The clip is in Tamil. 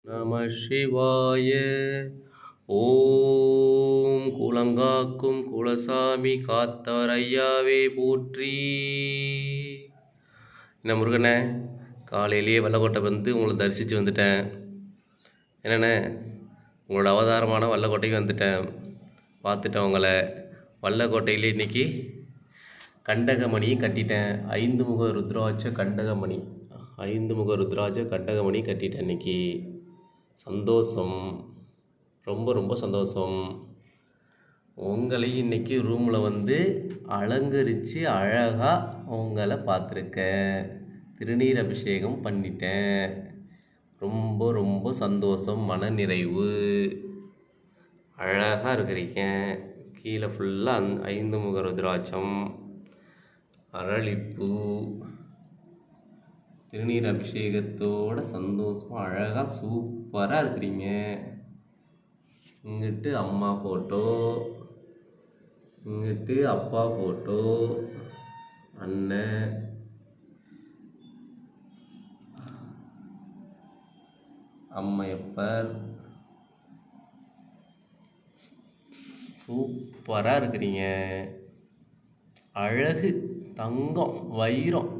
நம சிவாய. ஓம் குலங்காக்கும் குலசாமி காத்தார் ஐயாவே போற்றி. என்ன முருகனே, காலையிலேயே வெள்ளக்கோட்டை வந்து உங்களை தரிசித்து வந்துட்டேன். என்னண்ணே, உங்களோட அவதாரமான வல்லக்கோட்டைக்கு வந்துட்டேன், பார்த்துட்டேன் உங்களை. வல்லக்கோட்டையிலே இன்றைக்கி கண்டகமணியும் கட்டிட்டேன். 5 முக ருத்ராட்ச கண்டகமணி, 5 முக ருத்ராட்ச கண்டகமணி கட்டிட்டேன் இன்றைக்கி. சந்தோஷம், ரொம்ப ரொம்ப சந்தோஷம். உங்களை இன்றைக்கி ரூமில் வந்து அலங்கரித்து அழகாக உங்களை பார்த்துருக்கேன். திருநீர் அபிஷேகம் பண்ணிட்டேன். ரொம்ப ரொம்ப சந்தோஷம், மனநிறைவு. அழகாக இருக்கிறீங்க. கீழே ஃபுல்லாக 5 முக ருத்ராட்சம், அரளிப்பூ, திருநீர் அபிஷேகத்தோட சந்தோஷமாக அழகாக சூப்பராக இருக்கிறீங்க. இங்கிட்டு அம்மா ஃபோட்டோ, இங்கிட்டு அப்பா ஃபோட்டோ, அண்ணன், அம்மையப்பர். சூப்பராக இருக்கிறீங்க. அழகு, தங்கம், வைரம்.